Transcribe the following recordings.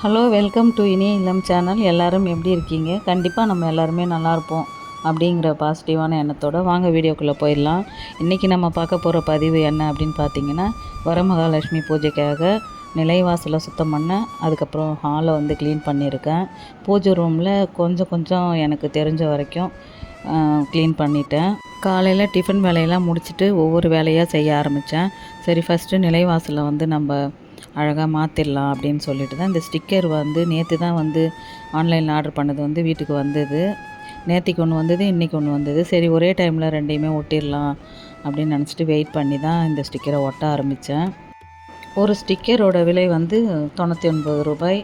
Hello, welcome to இனிய இல்லம் channel. எல்லோரும் எப்படி இருக்கீங்க? கண்டிப்பாக நம்ம எல்லாருமே நல்லாயிருப்போம் அப்படிங்கிற பாசிட்டிவான எண்ணத்தோடு வாங்க வீடியோக்குள்ளே போயிடலாம். இன்றைக்கி நம்ம பார்க்க போகிற பதிவு என்ன அப்படின்னு பார்த்தீங்கன்னா, வரமகாலட்சுமி பூஜைக்காக நிலைவாசலை சுத்தம் பண்ணேன். அதுக்கப்புறம் ஹாலை வந்து க்ளீன் பண்ணியிருக்கேன். பூஜை ரூமில் கொஞ்சம் கொஞ்சம் எனக்கு தெரிஞ்ச வரைக்கும் க்ளீன் பண்ணிட்டேன். காலையில் டிஃபன் வேலையெல்லாம் முடிச்சுட்டு ஒவ்வொரு வேலையாக செய்ய ஆரம்பித்தேன். சரி, ஃபஸ்ட்டு நிலைவாசலை வந்து நம்ம அழகாக மாற்றிடலாம் அப்படின்னு சொல்லிட்டு தான் இந்த ஸ்டிக்கர் வந்து நேற்று தான் வந்து ஆன்லைனில் ஆர்டர் பண்ணது வந்து வீட்டுக்கு வந்தது. நேற்றுக்கு ஒன்று வந்தது, இன்றைக்கி ஒன்று வந்தது. சரி, ஒரே டைமில் ரெண்டையுமே ஒட்டிடலாம் அப்படின்னு நினச்சிட்டு வெயிட் பண்ணி தான் இந்த ஸ்டிக்கரை ஒட்ட ஆரம்பித்தேன். ஒரு ஸ்டிக்கரோட விலை வந்து 99 ரூபாய்.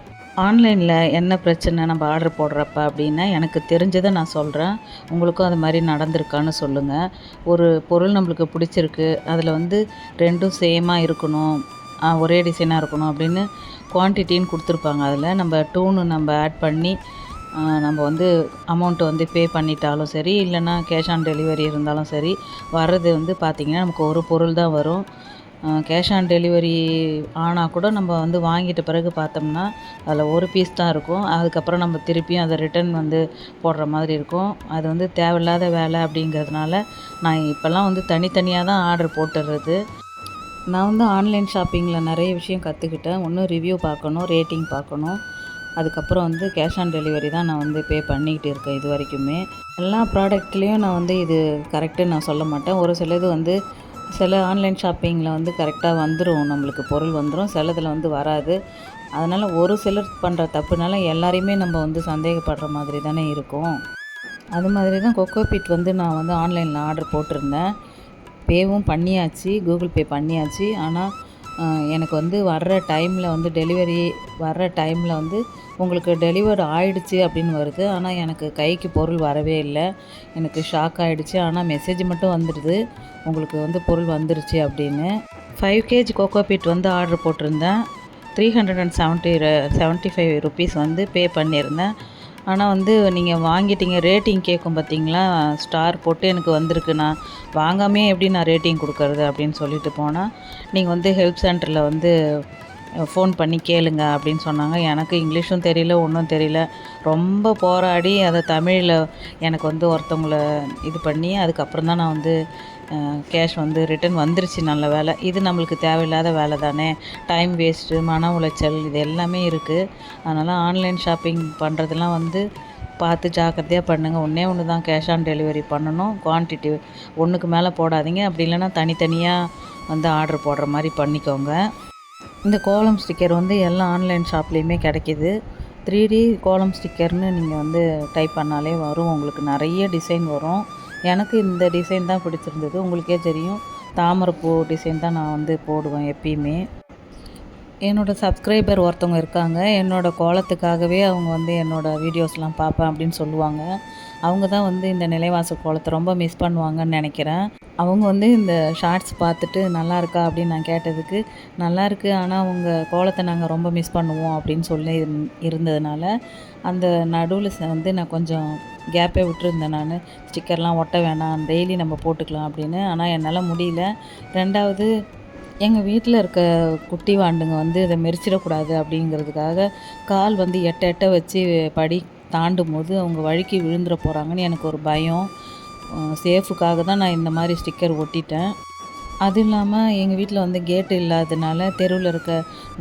ஆன்லைனில் என்ன பிரச்சனை நம்ம ஆர்டர் போடுறப்ப அப்படின்னா, எனக்கு தெரிஞ்சதை நான் சொல்கிறேன். உங்களுக்கும் அது மாதிரி நடந்திருக்கான்னு சொல்லுங்கள். ஒரு பொருள் நம்மளுக்கு பிடிச்சிருக்கு, அதில் வந்து ரெண்டும் சேமாக இருக்கணும், ஒரே டிசைனாக இருக்கணும் அப்படின்னு குவான்டிட்டின்னு கொடுத்துருப்பாங்க. அதில் நம்ம டூன்னு நம்ம ஆட் பண்ணி நம்ம வந்து அமௌண்ட்டு வந்து பே பண்ணிட்டாலும் சரி, இல்லைன்னா கேஷ் ஆன் டெலிவரி இருந்தாலும் சரி, வர்றது வந்து பார்த்திங்கன்னா நமக்கு ஒரு பொருள் தான் வரும். கேஷ் ஆன் டெலிவரி ஆனால் கூட நம்ம வந்து வாங்கிட்ட பிறகு பார்த்தோம்னா அதில் ஒரு பீஸ் தான் இருக்கும். அதுக்கப்புறம் நம்ம திருப்பியும் அதை ரிட்டன் வந்து போடுற மாதிரி இருக்கும். அது வந்து தேவையில்லாத வேலை அப்படிங்கிறதுனால நான் இப்போல்லாம் வந்து தனித்தனியாக தான் ஆர்டர் போட்டுடுறது. நான் வந்து ஆன்லைன் ஷாப்பிங்கில் நிறைய விஷயம் கற்றுக்கிட்டேன். ஒன்று ரிவ்யூ பார்க்கணும், ரேட்டிங் பார்க்கணும். அதுக்கப்புறம் வந்து கேஷ் ஆன் டெலிவரி தான் நான் வந்து பே பண்ணிக்கிட்டு இருக்கேன் இது வரைக்குமே. எல்லா ப்ராடக்ட்லேயும் நான் வந்து இது கரெக்டுன்னு நான் சொல்ல மாட்டேன். ஒரு சிலது வந்து சில ஆன்லைன் ஷாப்பிங்கில் வந்து கரெக்டாக வந்துடும், நம்மளுக்கு பொருள் வந்துடும், சிலதில் வந்து வராது. அதனால் ஒரு சிலர் பண்ணுற தப்புனால எல்லாரையுமே நம்ம வந்து சந்தேகப்படுற மாதிரி தானே இருக்கும். அது மாதிரி தான் கொக்கோபீட் வந்து நான் வந்து ஆன்லைனில் ஆர்டர் போட்டிருந்தேன். பேவும் பண்ணியாச்சு, கூகுள் பே பண்ணியாச்சு. ஆனால் எனக்கு வந்து வர்ற டைமில் வந்து டெலிவரி வர்ற டைமில் வந்து உங்களுக்கு டெலிவர் ஆகிடுச்சு அப்படின்னு வருது. ஆனால் எனக்கு கைக்கு பொருள் வரவே இல்லை. எனக்கு ஷாக் ஆகிடுச்சு. ஆனால் மெசேஜ் மட்டும் வந்துடுது, உங்களுக்கு வந்து பொருள் வந்துருச்சு அப்படின்னு. 5 கேஜி கோகோபீட் வந்து ஆர்டர் போட்டிருந்தேன். 375 ருபீஸ் வந்து பே பண்ணியிருந்தேன். ஆனால் வந்து நீங்கள் வாங்கிட்டீங்க, ரேட்டிங் கேட்கும் பார்த்தீங்களா, ஸ்டார் போட்டு எனக்கு வந்திருக்கு. நான் வாங்காமே எப்படி நான் ரேட்டிங் கொடுக்கறது அப்படின்னு சொல்லிட்டு போனால், நீங்கள் வந்து ஹெல்ப் சென்டரில் வந்து ஃபோன் பண்ணி கேளுங்க அப்படின்னு சொன்னாங்க. எனக்கு இங்கிலீஷும் தெரியல, ஒன்றும் தெரியல. ரொம்ப போராடி அதை தமிழில் எனக்கு வந்து ஒருத்தவங்கள இது பண்ணி அதுக்கப்புறம் தான் நான் வந்து கேஷ் வந்து ரிட்டன் வந்துருச்சு. நல்ல வேலை. இது நம்மளுக்கு தேவையில்லாத வேலை தானே, டைம் வேஸ்ட்டு, மன உளைச்சல், இது எல்லாமே இருக்குது. அதனால் ஆன்லைன் ஷாப்பிங் பண்ணுறதெல்லாம் வந்து பார்த்து ஜாக்கிரதையாக பண்ணுங்கள். ஒன்று தான் கேஷ் ஆன் டெலிவரி பண்ணணும். குவான்டிட்டி ஒன்றுக்கு மேலே போடாதீங்க. அப்படி இல்லைன்னா தனித்தனியாக வந்து ஆர்டர் போடுற மாதிரி பண்ணிக்கோங்க. இந்த கோலம் ஸ்டிக்கர் வந்து எல்லா ஆன்லைன் ஷாப்லேயுமே கிடைக்கிது. 3D கோலம் ஸ்டிக்கர்னு நீங்கள் வந்து டைப் பண்ணாலே வரும். உங்களுக்கு நிறைய டிசைன் வரும். எனக்கு இந்த டிசைன் தான் பிடிச்சிருந்தது. உங்களுக்கே தெரியும், தாமரைப்பூ டிசைன் தான் நான் வந்து போடுவேன் எப்பயுமே. என்னோடய சப்ஸ்கிரைபர் ஒருத்தவங்க இருக்காங்க. என்னோடய கோலத்துக்காகவே அவங்க வந்து என்னோடய வீடியோஸ்லாம் பார்ப்பேன் அப்படின்னு சொல்லுவாங்க. அவங்க தான் வந்து இந்த நிலைவாசல் கோலத்தை ரொம்ப மிஸ் பண்ணுவாங்கன்னு நினைக்கிறேன். அவங்க வந்து இந்த ஷார்ட்ஸ் பார்த்துட்டு நல்லா இருக்கா அப்படின்னு நான் கேட்டதுக்கு, நல்லாயிருக்கு, ஆனால் உங்கள் கோலத்தை நாங்கள் ரொம்ப மிஸ் பண்ணுவோம் அப்படின்னு சொல்லி இருந்ததுனால அந்த நடுவில் வந்து நான் கொஞ்சம் கேப்பே விட்டுருந்தேன். நான் ஸ்டிக்கர்லாம் ஒட்ட வேணாம், டெய்லி நம்ம போட்டுக்கலாம் அப்படின்னு. ஆனால் என்னால் முடியல. ரெண்டாவது, எங்கள் வீட்டில் இருக்க குட்டி வாண்டுங்க வந்து இதை மெரிச்சிடக்கூடாது அப்படிங்கிறதுக்காக கால் வந்து எட்ட எட்ட வச்சு படி தாண்டும் போது அவங்க வழுக்கி விழுந்துட போகிறாங்கன்னு எனக்கு ஒரு பயம். சேஃபுக்காக தான் நான் இந்த மாதிரி ஸ்டிக்கர் ஒட்டிட்டேன். அது இல்லாமல் எங்கள் வீட்டில் வந்து கேட்டு இல்லாததுனால தெருவில் இருக்க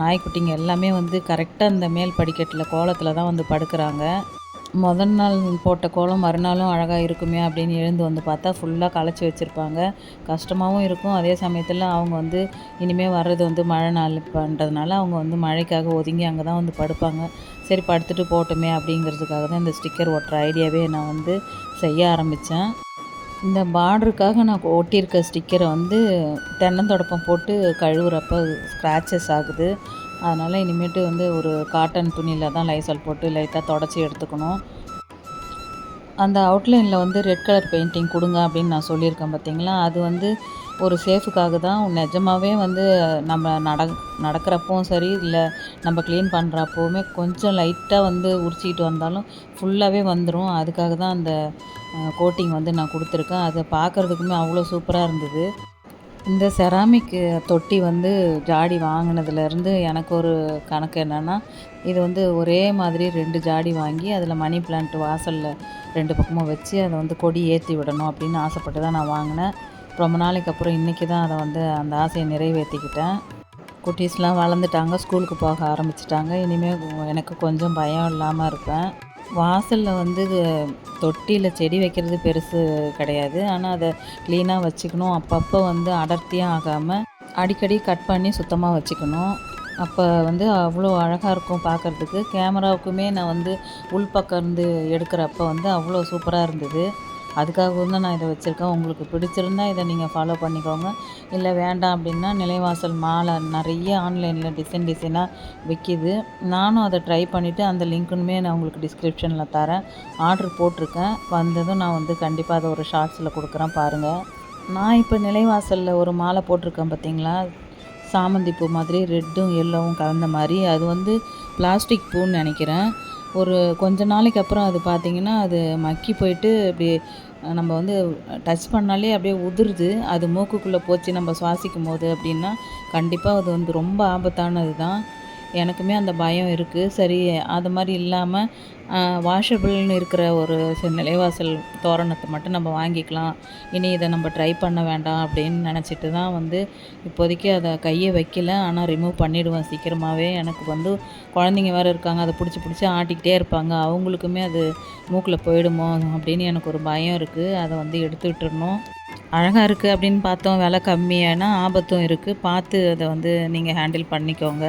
நாய்க்குட்டிங்க எல்லாமே வந்து கரெக்டாக இந்த மேல் படிக்கட்டில் கோலத்தில் தான் வந்து படுக்கிறாங்க. முதல் நாள் போட்ட கோலம் மறுநாளும் அழகாக இருக்குமே அப்படின்னு எழுந்து வந்து பார்த்தா ஃபுல்லாக களைச்சி வச்சுருப்பாங்க. கஷ்டமாகவும் இருக்கும். அதே சமயத்தில் அவங்க வந்து இனிமேல் வர்றது வந்து மழை நாள் பண்ணுறதுனால அவங்க வந்து மழைக்காக ஒதுங்கி அங்கே தான் வந்து படுப்பாங்க. சரி, படுத்துட்டு போட்டுமே அப்படிங்கிறதுக்காக தான் இந்த ஸ்டிக்கர் ஒட்டுற ஐடியாவே நான் வந்து செய்ய ஆரம்பித்தேன். இந்த பார்டருக்காக நான் ஒட்டியிருக்க ஸ்டிக்கரை வந்து தென்னந்தொடப்பம் போட்டு கழுவுறப்ப ஸ்க்ராச்சஸ் ஆகுது. அதனால் இனிமேட்டு வந்து ஒரு காட்டன் துணியில் தான் லைசால் போட்டு லைட்டாக தொடச்சி எடுத்துக்கணும். அந்த அவுட்லைனில் வந்து ரெட் கலர் பெயிண்டிங் கொடுங்க அப்படின்னு நான் சொல்லியிருக்கேன் பார்த்தீங்களா, அது வந்து ஒரு சேஃபுக்காக தான். நிஜமாகவே வந்து நம்ம நடக்கிறப்பவும் சரி, இல்லை நம்ம க்ளீன் பண்ணுறப்போவுமே கொஞ்சம் லைட்டாக வந்து உரிச்சிக்கிட்டு வந்தாலும் ஃபுல்லாகவே வந்துடும். அதுக்காக தான் அந்த கோட்டிங் வந்து நான் கொடுத்துருக்கேன். அதை பார்க்குறதுக்குமே அவ்வளோ சூப்பராக இருந்தது. இந்த செராமிக் தொட்டி வந்து ஜாடி வாங்கினதுலேருந்து எனக்கு ஒரு கணக்கு என்னென்னா, இது வந்து ஒரே மாதிரி 2 ஜாடி வாங்கி அதில் மணி பிளான்ட் வாசலில் 2 பக்கமும் வச்சு அதை வந்து கொடி ஏற்றி விடணும் அப்படின்னு ஆசைப்பட்டு தான் நான் வாங்கினேன். ரொம்ப நாளைக்கு அப்புறம் இன்றைக்கி தான் அதை வந்து அந்த ஆசையை நிறைவேற்றிக்கிட்டேன். குட்டீஸ்லாம் வளர்ந்துட்டாங்க, ஸ்கூலுக்கு போக ஆரம்பிச்சிட்டாங்க. இனிமேல் எனக்கு கொஞ்சம் பயம் இல்லாமல் இருப்பேன். வாசலில் வந்து தொட்டியில் செடி வைக்கிறது பெருசு கிடையாது. ஆனால் அதை க்ளீனாக வச்சுக்கணும். அப்பப்போ வந்து அடர்த்தியாக ஆகாமல் அடிக்கடி கட் பண்ணி சுத்தமாக வச்சுக்கணும். அப்போ வந்து அவ்வளோ அழகாக இருக்கும் பார்க்குறதுக்கு. கேமராவுக்குமே நான் வந்து உள்பக்கம் இருந்து எடுக்கிறப்ப வந்து அவ்வளோ சூப்பராக இருந்தது. அதுக்காகவும் தான் நான் இதை வச்சுருக்கேன். உங்களுக்கு பிடிச்சிருந்தா இதை நீங்கள் ஃபாலோ பண்ணிக்கோங்க. இல்லை வேண்டாம் அப்படின்னா நிலைவாசல் மாலை நிறைய ஆன்லைனில் டிசைனாக விற்கிது. நானும் அதை ட்ரை பண்ணிவிட்டு அந்த லிங்க்குமே நான் உங்களுக்கு டிஸ்கிரிப்ஷனில் தரேன். ஆர்டர் போட்டிருக்கேன். வந்ததும் நான் வந்து கண்டிப்பாக அதை ஒரு ஷார்ட்ஸில் கொடுக்குறேன் பாருங்கள். நான் இப்போ நிலைவாசலில் ஒரு மாலை போட்டிருக்கேன் பார்த்தீங்களா, சாமந்தி பூ மாதிரி ரெட்டும் எல்லோவும் கலந்த மாதிரி. அது வந்து பிளாஸ்டிக் பூன்னு நினைக்கிறேன். ஒரு கொஞ்ச நாளைக்கு அப்புறம் அது பார்த்திங்கன்னா அது மக்கி போயிட்டு இப்படி நம்ம வந்து டச் பண்ணாலே அப்படியே உதிருது. அது மூக்குக்குள்ளே போச்சு நம்ம சுவாசிக்கும் போது அப்படின்னா கண்டிப்பாக அது வந்து ரொம்ப ஆபத்தானது தான். எனக்குமே அந்த பயம் இருக்குது. சரி, அது மாதிரி இல்லாமல் வாஷபிள்னு இருக்கிற ஒரு நிலைவாசல் தோரணத்தை மட்டும் நம்ம வாங்கிக்கலாம். இனி இதை நம்ம ட்ரை பண்ண வேண்டாம் அப்படின்னு நினச்சிட்டு தான் வந்து இப்போதைக்கு அதை கையை வைக்கல. ஆனால் ரிமூவ் பண்ணிவிடுவேன் சீக்கிரமாகவே. எனக்கு வந்து குழந்தைங்க வேறு இருக்காங்க, அதை பிடிச்சி ஆட்டிக்கிட்டே இருப்பாங்க. அவங்களுக்குமே அது மூக்கில் போயிடுமோ அப்படின்னு எனக்கு ஒரு பயம் இருக்குது. அதை வந்து எடுத்து விட்டுறணும். அழகாக இருக்குது அப்படின்னு பார்த்தோம், விலை கம்மியானா ஆபத்தும் இருக்குது. பார்த்து அதை வந்து நீங்கள் ஹேண்டில் பண்ணிக்கோங்க.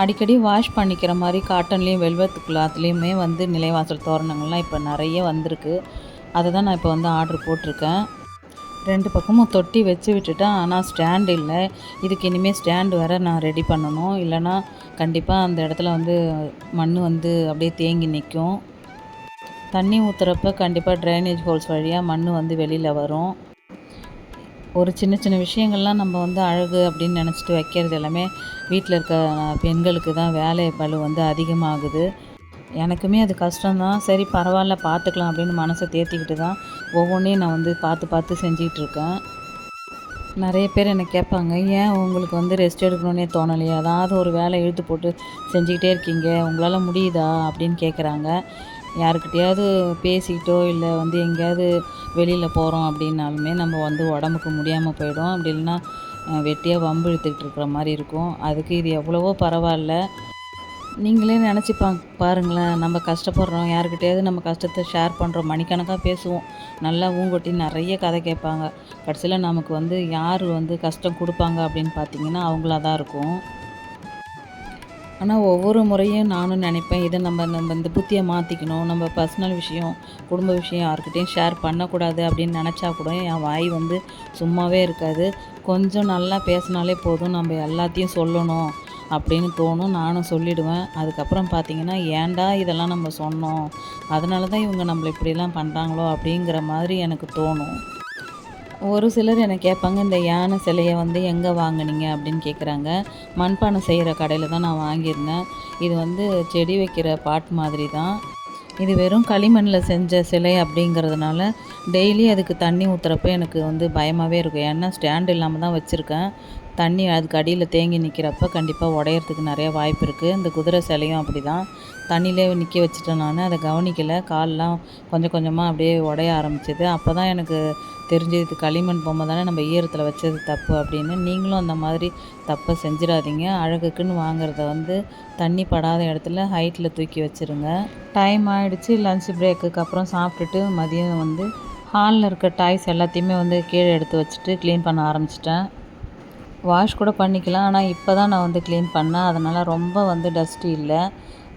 அடிக்கடி வாஷ் பண்ணிக்கிற மாதிரி காட்டன்லேயும் வெல்வெட் கிளாத்லேயுமே வந்து நிலைவாசல் தோரணங்கள்லாம் இப்போ நிறைய வந்திருக்கு. அதை தான் நான் இப்போ வந்து ஆர்டர் போட்டிருக்கேன். 2 பக்கமும் தொட்டி வச்சு விட்டுட்டேன். ஆனால் ஸ்டாண்ட் இல்லை. இதுக்கு இனிமேல் ஸ்டாண்டு வேறு நான் ரெடி பண்ணணும். இல்லைனா கண்டிப்பாக அந்த இடத்துல வந்து மண் வந்து அப்படியே தேங்கி நிற்கும். தண்ணி ஊற்றுறப்ப கண்டிப்பாக ட்ரைனேஜ் ஹோல்ஸ் வழியாக மண் வந்து வெளியில் வரும். ஒரு சின்ன விஷயங்கள்லாம் நம்ம வந்து அழகு அப்படின்னு நினச்சிட்டு வைக்கிறது எல்லாமே வீட்டில் இருக்க பெண்களுக்கு தான் வேலை பளு வந்து அதிகமாகுது. எனக்குமே அது கஷ்டம்தான். சரி பரவாயில்ல பார்த்துக்கலாம் அப்படின்னு மனசை தேர்த்திக்கிட்டு தான் ஒவ்வொன்றையும் நான் வந்து பார்த்து செஞ்சிகிட்ருக்கேன். நிறைய பேர் என்னை கேட்பாங்க, ஏன் உங்களுக்கு வந்து ரெஸ்ட் எடுக்கணுன்னே தோணலையா, ஏதாவது ஒரு வேலை இழுத்து போட்டு செஞ்சுக்கிட்டே இருக்கீங்க, உங்களால் முடியுதா அப்படின்னு கேட்குறாங்க. யாருக்கிட்டையாவது பேசிக்கிட்டோ இல்லை வந்து எங்கேயாவது வெளியில் போகிறோம் அப்படின்னாலுமே நம்ம வந்து உடம்புக்கு முடியாமல் போயிடும். அப்படி இல்லைன்னா வெட்டியாக வம்பு இழுத்துக்கிட்டு இருக்கிற மாதிரி இருக்கும். அதுக்கு இது எவ்வளவோ பரவாயில்ல. நீங்களே நினச்சி பாருங்களேன், நம்ம கஷ்டப்படுறோம், யாருக்கிட்டையாவது நம்ம கஷ்டத்தை ஷேர் பண்ணுறோம், மணிக்கணக்காக பேசுவோம், நல்லா ஊங்கொட்டி நிறைய கதை கேட்பாங்க. கடைசியில் நமக்கு வந்து யார் வந்து கஷ்டம் கொடுப்பாங்க அப்படின்னு பார்த்திங்கன்னா அவங்களா தான் இருக்கும். ஆனால் ஒவ்வொரு முறையும் நானும் நினைப்பேன், இதை நம்ம இந்த புத்தியை மாற்றிக்கணும். நம்ம பர்சனல் விஷயம், குடும்ப விஷயம் யாருக்கிட்டையும் ஷேர் பண்ணக்கூடாது அப்படின்னு நினச்சா கூட என் வாய் வந்து சும்மாவே இருக்காது. கொஞ்சம் நல்லா பேசினாலே போதும், நம்ம எல்லாத்தையும் சொல்லணும் அப்படின்னு தோணும். நானும் சொல்லிவிடுவேன். அதுக்கப்புறம் பார்த்திங்கன்னா ஏன்டா இதெல்லாம் நம்ம சொன்னோம், அதனால தான் இவங்க நம்மளை இப்படிலாம் பண்ணுறாங்களோ அப்படிங்கிற மாதிரி எனக்கு தோணும். ஒரு சிலர் என்னை கேட்பாங்க, இந்த யானை சிலையை வந்து எங்கே வாங்கினீங்க அப்படின்னு கேட்குறாங்க. மண்பானை செய்கிற கடையில் தான் நான் வாங்கியிருந்தேன். இது வந்து செடி வைக்கிற பாட் மாதிரி தான். இது வெறும் களிமண்ணில் செஞ்ச சிலை அப்படிங்கிறதுனால டெய்லி அதுக்கு தண்ணி ஊற்றுறப்ப எனக்கு வந்து பயமாகவே இருக்கும். ஏன்னா ஸ்டாண்ட் இல்லாமல் தான் வச்சுருக்கேன். தண்ணி அதுக்கு அடியில் தேங்கி நிற்கிறப்ப கண்டிப்பாக உடையிறதுக்கு நிறைய வாய்ப்பு இருக்குது. இந்த குதிரை சிலையும் அப்படி தான். தண்ணியிலே நிற்க வச்சுட்டேன் நான். அதை கவனிக்கலை. கால்லாம் கொஞ்சம் கொஞ்சமாக அப்படியே உடைய ஆரம்பிச்சிது. அப்போ தான் எனக்கு தெரிஞ்சது, இது களிமண் பொம்மை தானே, நம்ம ஈரத்தில் வச்சது தப்பு அப்படின்னு. நீங்களும் அந்த மாதிரி தப்பை செஞ்சிடாதீங்க. அழகுக்குன்னு வாங்குறத வந்து தண்ணி படாத இடத்துல ஹைட்டில் தூக்கி வச்சுருங்க. டைம் ஆகிடுச்சு. லன்ச் பிரேக்குக்கு அப்புறம் சாப்பிட்டுட்டு மதியம் வந்து ஹாலில் இருக்க டாய்ஸ் எல்லாத்தையுமே வந்து கீழே எடுத்து வச்சுட்டு க்ளீன் பண்ண ஆரம்பிச்சிட்டேன். வாஷ் கூட பண்ணிக்கலாம். ஆனால் இப்போ தான் நான் வந்து க்ளீன் பண்ணேன். அதனால் ரொம்ப வந்து டஸ்ட்டு இல்லை.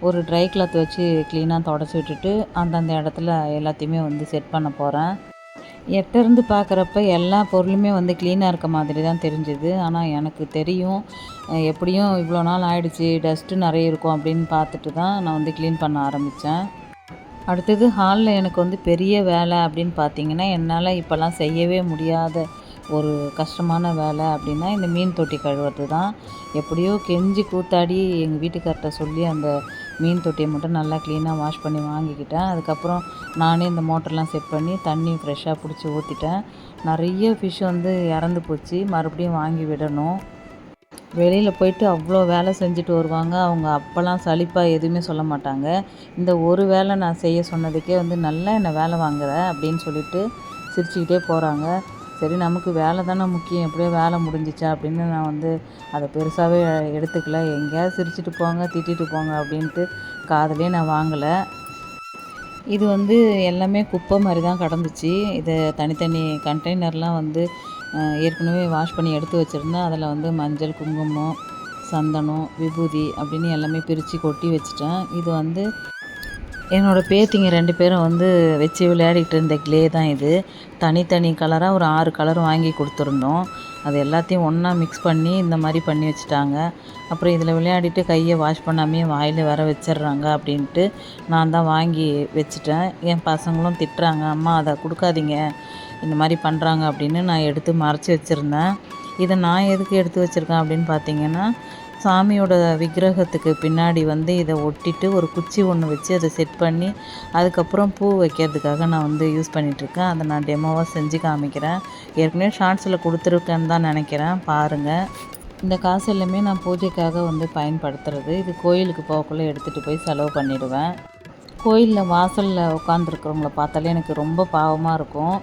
ஒரு ட்ரை கிளாத் வச்சு க்ளீனாக தொடச்சி விட்டுட்டு அந்தந்த இடத்துல எல்லாத்தையுமே வந்து செட் பண்ண போகிறேன். எட்டேருந்து பார்க்குறப்ப எல்லா பொருளுமே வந்து க்ளீனாக இருக்க மாதிரி தான் தெரிஞ்சுது. ஆனால் எனக்கு தெரியும், எப்படியும் இவ்வளோ நாள் ஆயிடுச்சு, டஸ்ட்டு நிறைய இருக்கும் அப்படின்னு பார்த்துட்டு தான் நான் வந்து க்ளீன் பண்ண ஆரம்பித்தேன். அடுத்தது ஹாலில் எனக்கு வந்து பெரிய வேலை அப்படின்னு பார்த்திங்கன்னா, என்னால் இப்போல்லாம் செய்யவே முடியாத ஒரு கஷ்டமான வேலை அப்படின்னா இந்த மீன் தொட்டி கழுவுறது தான். எப்படியோ கெஞ்சி கூத்தாடி எங்கள் வீட்டுக்கார்ட்ட சொல்லி அந்த மீன் தொட்டியை மட்டும் நல்லா க்ளீனாக வாஷ் பண்ணி வாங்கிக்கிட்டேன். அதுக்கப்புறம் நானே இந்த மோட்டர்லாம் செட் பண்ணி தண்ணி ஃப்ரெஷ்ஷாக பிடிச்சி ஊற்றிட்டேன். நிறைய ஃபிஷ் வந்து இறந்து போச்சு, மறுபடியும் வாங்கி விடணும். வெளியில் போயிட்டு அவ்வளோ வேலை செஞ்சுட்டு வருவாங்க. அவங்க அப்போல்லாம் சலிப்பாக எதுவுமே சொல்ல மாட்டாங்க. இந்த ஒரு வேலை நான் செய்ய சொன்னதுக்கே வந்து நல்லா என்னை வேலை வாங்குற அப்படின்னு சொல்லிட்டு சிரிச்சுக்கிட்டே போகிறாங்க. சரி, நமக்கு வேலை தானே முக்கியம், எப்படியோ வேலை முடிஞ்சிச்சா அப்படின்னு நான் வந்து அதை பெருசாகவே எடுத்துக்கல. எங்கேயாவது சிரிச்சிட்டு போங்க, திட்டிட்டு போங்க அப்படின்ட்டு காதுலேயே நான் வாங்கலை. இது வந்து எல்லாமே குப்பை மாதிரி தான் கிடந்துச்சு. இதை தனித்தனி கண்டெய்னர்லாம் வந்து ஏற்கனவே வாஷ் பண்ணி எடுத்து வச்சுருந்தேன். அதில் வந்து மஞ்சள், குங்குமம், சந்தனம், விபூதி அப்படின்னு எல்லாமே பிரித்து கொட்டி வச்சுட்டேன். இது வந்து என்னோடய பேத்திங்க 2 பேரும் வந்து வச்சு விளையாடிட்டு இருந்த க்ளே தான் இது. தனித்தனி கலராக ஒரு 6 கலர் வாங்கி கொடுத்துருந்தோம். அது எல்லாத்தையும் ஒன்றா மிக்ஸ் பண்ணி இந்த மாதிரி பண்ணி வச்சுட்டாங்க. அப்புறம் இதில் விளையாடிட்டு கையை வாஷ் பண்ணாமே வாயில் வர வச்சிடுறாங்க அப்படின்ட்டு நான் தான் வாங்கி வச்சுட்டேன். என் பசங்களும் திட்டுறாங்க, அம்மா அதை கொடுக்காதீங்க, இந்த மாதிரி பண்ணுறாங்க அப்படின்னு. நான் எடுத்து மறைச்சி வச்சுருந்தேன். இதை நான் எதுக்கு எடுத்து வச்சுருக்கேன் அப்படின்னு பார்த்தீங்கன்னா, சாமியோட விக்கிரகத்துக்கு பின்னாடி வந்து இதை ஒட்டிட்டு ஒரு குச்சி ஒன்று வச்சு அதை செட் பண்ணி அதுக்கப்புறம் பூ வைக்கிறதுக்காக நான் வந்து யூஸ் பண்ணிகிட்ருக்கேன். அதை நான் டெமோவாக செஞ்சு காமிக்கிறேன். ஏற்கனவே ஷார்ட்ஸில் கொடுத்துருக்கேன்னு தான் நினைக்கிறேன், பாருங்கள். இந்த காசு எல்லாமே நான் பூஜைக்காக வந்து பயன்படுத்துகிறது. இது கோயிலுக்கு போகக்குள்ளே எடுத்துகிட்டு போய் செலவு பண்ணிவிடுவேன். கோயிலில் வாசலில் உட்காந்துருக்கிறவங்கள பார்த்தாலே எனக்கு ரொம்ப பாவமாக இருக்கும்.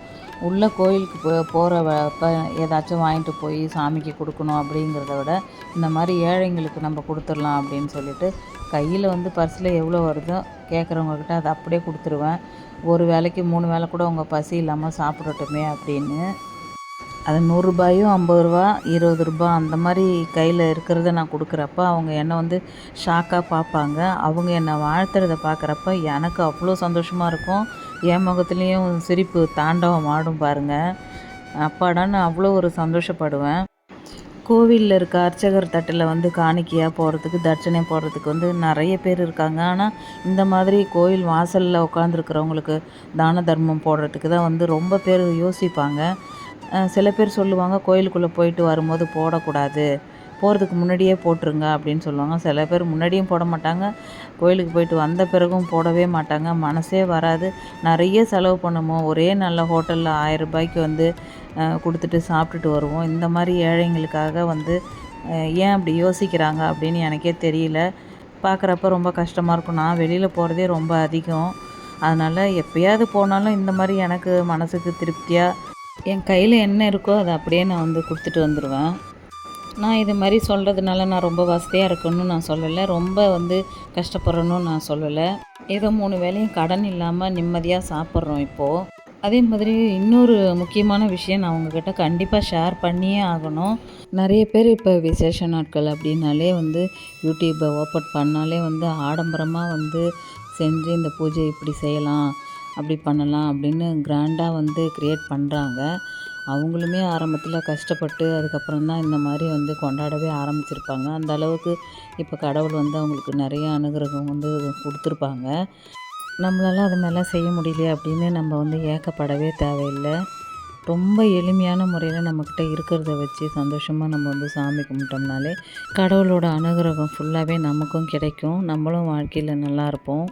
உள்ளே கோயிலுக்கு போகிறப்ப ஏதாச்சும் வாங்கிட்டு போய் சாமிக்கு கொடுக்கணும் அப்படிங்கிறத விட இந்த மாதிரி ஏழைங்களுக்கு நம்ம கொடுத்துடலாம் அப்படின்னு சொல்லிட்டு கையில் வந்து பர்ஸில் எவ்வளோ வருதோ கேட்குறவங்கக்கிட்ட அதை அப்படியே கொடுத்துருவேன். ஒரு வேளைக்கு 3 வேளை கூட அவங்க பசி இல்லாமல் சாப்பிடட்டுமே அப்படின்னு. அது 100 ரூபாயும் 50 ரூபா, 20 ரூபா அந்த மாதிரி கையில் இருக்கிறத நான் கொடுக்குறப்ப அவங்க என்னை வந்து ஷாக்காக பார்ப்பாங்க. அவங்க என்னை வாழ்த்துறத பார்க்குறப்ப எனக்கு அவ்வளோ சந்தோஷமாக இருக்கும். என் முகத்துலேயும் சிரிப்பு தாண்டவம் ஆடும் பாருங்கள். அப்பாடான்னு அவ்வளோ ஒரு சந்தோஷப்படுவேன். கோவிலில் இருக்க அர்ச்சகர் தட்டில் வந்து காணிக்கையாக போடுறதுக்கு, தட்சணை போடுறதுக்கு வந்து நிறைய பேர் இருக்காங்க. ஆனால் இந்த மாதிரி கோயில் வாசலில் உட்காந்துருக்கிறவங்களுக்கு தான தர்மம் போடுறதுக்கு தான் வந்து ரொம்ப பேர் யோசிப்பாங்க. சில பேர் சொல்லுவாங்க, கோயிலுக்குள்ளே போயிட்டு வரும்போது போடக்கூடாது, போகிறதுக்கு முன்னாடியே போட்டுருங்க அப்படின்னு சொல்லுவாங்க. சில பேர் முன்னாடியும் போட மாட்டாங்க, கோயிலுக்கு போயிட்டு வந்த பிறகும் போடவே மாட்டாங்க. மனசே வராது. நிறைய செலவு பண்ணுவோம். ஒரே நல்ல ஹோட்டலில் 1000 ரூபாய்க்கு வந்து கொடுத்துட்டு சாப்பிட்டுட்டு வருவோம். இந்த மாதிரி ஏழைங்களுக்காக வந்து ஏன் அப்படி யோசிக்கிறாங்க அப்படின்னு எனக்கே தெரியல. பார்க்குறப்ப ரொம்ப கஷ்டமாக இருக்கும். நான் வெளியில் போகிறதே ரொம்ப அதிகம். அதனால் எப்போயாவது போனாலும் இந்த மாதிரி எனக்கு மனசுக்கு திருப்தியாக என் கையில் என்ன இருக்கோ அதை அப்படியே நான் வந்து கொடுத்துட்டு வந்துடுவேன். நான் இது மாதிரி சொல்கிறதுனால நான் ரொம்ப வசதியாக இருக்கணும்னு நான் சொல்லலை, ரொம்ப வந்து கஷ்டப்படுறேன்னு நான் சொல்லலை. ஏதோ 3 வேளையும் கடன் இல்லாமல் நிம்மதியாக சாப்பிட்றோம் இப்போது. அதே மாதிரி இன்னொரு முக்கியமான விஷயம் நான் உங்ககிட்ட கண்டிப்பாக ஷேர் பண்ணியே ஆகணும். நிறைய பேர் இப்போ விசேஷ நாட்கள் அப்படின்னாலே வந்து யூடியூப்பை ஓப்பன் பண்ணாலே வந்து ஆடம்பரமாக வந்து செஞ்சு இந்த பூஜை இப்படி செய்யலாம், அப்படி பண்ணலாம் அப்படின்னு கிராண்டாக வந்து க்ரியேட் பண்ணுறாங்க. அவங்களுமே ஆரம்பத்தில் கஷ்டப்பட்டு அதுக்கப்புறம் தான் இந்த மாதிரி வந்து கொண்டாடவே ஆரம்பிச்சிருப்பாங்க. அந்த அளவுக்கு இப்போ கடவுள் வந்து அவங்களுக்கு நிறைய அனுகிரகம் வந்து கொடுத்துருப்பாங்க. நம்மளால அது மாதிரிலாம் செய்ய முடியலையே அப்படின்னு நம்ம வந்து ஏக்கப்படவே தேவையில்லை. ரொம்ப எளிமையான முறையில் நம்மக்கிட்ட இருக்கிறத வச்சு சந்தோஷமாக நம்ம வந்து சாமி கும்பிட்டோம்னாலே கடவுளோட அனுகிரகம் ஃபுல்லாகவே நமக்கும் கிடைக்கும். நம்மளும் வாழ்க்கையில் நல்லாயிருப்போம்.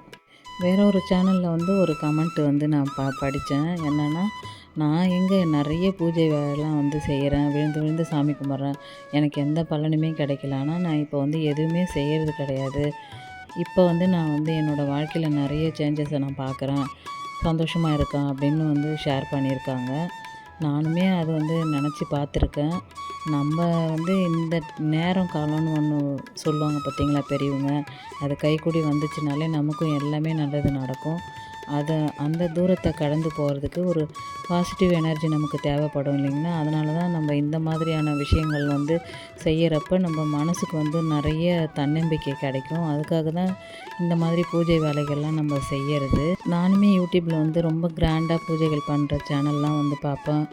வேற ஒரு சேனலில் வந்து ஒரு கமெண்ட் வந்து நான் படித்தேன். என்னென்னா, நான் எங்கே நிறைய பூஜை வேலைலாம் வந்து செய்கிறேன், விழுந்து விழுந்து சாமி கும்பிட்றேன், எனக்கு எந்த பலனுமே கிடைக்கல. ஆனால் நான் இப்போ வந்து எதுவுமே செய்கிறது கிடையாது. இப்போ வந்து நான் வந்து என்னோடய வாழ்க்கையில் நிறைய சேஞ்சஸை நான் பார்க்குறேன், சந்தோஷமாக இருக்கேன் அப்படின்னு வந்து ஷேர் பண்ணியிருக்காங்க. நானுமே அது வந்து நினச்சி பார்த்துருக்கேன். நம்ம வந்து இந்த நேரம் காலம்னு ஒன்று சொல்லுவாங்க பார்த்தீங்களா பெரியவங்க, அது கைக்கூடி வந்துச்சுனாலே நமக்கும் எல்லாமே நல்லது நடக்கும். அந்த தூரத்தை கடந்து போகிறதுக்கு ஒரு பாசிட்டிவ் எனர்ஜி நமக்கு தேவைப்படும் இல்லைங்களா? அதனால தான் நம்ம இந்த மாதிரியான விஷயங்கள் வந்து செய்கிறப்ப நம்ம மனசுக்கு வந்து நிறைய தன்னம்பிக்கை கிடைக்கும். அதுக்காக தான் இந்த மாதிரி பூஜை வேலைகள்லாம் நம்ம செய்கிறது. நானுமே யூடியூப்பில் வந்து ரொம்ப கிராண்டாக பூஜைகள் பண்ணுற சேனல்லாம் வந்து பார்ப்பேன்,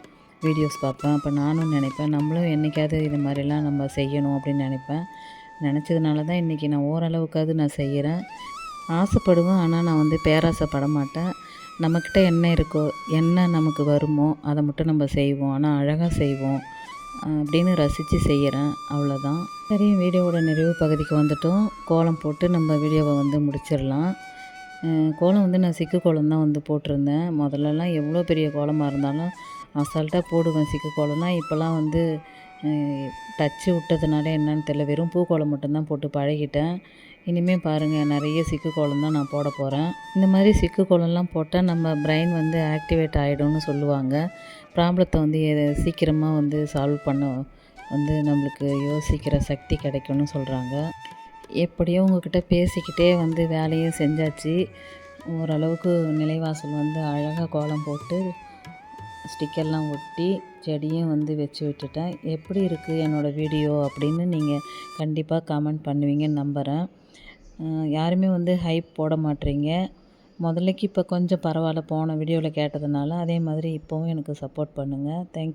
வீடியோஸ் பார்ப்பேன். அப்போ நானும் நினைப்பேன், நம்மளும் என்றைக்காவது இது மாதிரிலாம் நம்ம செய்யணும் அப்படின்னு நினைப்பேன். நினச்சதுனால தான் இன்றைக்கி நான் ஓரளவுக்காவது நான் செய்கிறேன். ஆசைப்படுவேன், ஆனால் நான் வந்து பேராசைப்பட மாட்டேன். நம்மக்கிட்ட என்ன இருக்கோ, என்ன நமக்கு வருமோ அதை மட்டும் நம்ம செய்வோம். ஆனால் அழகாக செய்வோம். அப்படின்னு ரசித்து செய்கிறேன், அவ்வளோதான். சரி, வீடியோவோட நிறைவு பகுதிக்கு வந்துட்டோம். கோலம் போட்டு நம்ம வீடியோவை வந்து முடிச்சிடலாம். கோலம் வந்து நான் சிக்கு கோலம் தான் வந்து போட்டிருந்தேன். முதல்லலாம் எவ்வளோ பெரிய கோலமாக இருந்தாலும் அசால்ட்டாக போடுவேன் சிக்கு கோலம் தான். இப்போலாம் வந்து டச்சு விட்டதுனால என்னன்னு தெரியல, வெறும் பூ கோலம் மட்டும்தான் போட்டு பழகிட்டேன். இனிமேல் பாருங்கள், நிறைய சிக்கு கோலம் தான் நான் போட போகிறேன். இந்த மாதிரி சிக்கு கோலம்லாம் போட்டால் நம்ம பிரெயின் வந்து ஆக்டிவேட் ஆகிடும்னு சொல்லுவாங்க. ப்ராப்ளத்தை வந்து சீக்கிரமாக வந்து சால்வ் பண்ண வந்து நம்மளுக்கு யோசிக்கிற சக்தி கிடைக்கும்னு சொல்கிறாங்க. எப்படியோ உங்கள்கிட்ட பேசிக்கிட்டே வந்து வேலையும் செஞ்சாச்சு. ஓரளவுக்கு நிலைவாசல் வந்து அழகாக கோலம் போட்டு ஸ்டிக்கர்லாம் ஒட்டி செடியும் வந்து வச்சு விட்டுட்டேன். எப்படி இருக்குது என்னோடய வீடியோ அப்படின்னு நீங்கள் கண்டிப்பாக கமெண்ட் பண்ணுவீங்கன்னு நம்புகிறேன். யாருமே வந்து ஹைப் போட மாட்றீங்க. முதல்லைக்கு இப்போ கொஞ்சம் பரவாயில்ல, போன வீடியோவில் கேட்டதுனால. அதே மாதிரி இப்போவும் எனக்கு சப்போர்ட் பண்ணுங்கள். தேங்க்யூ.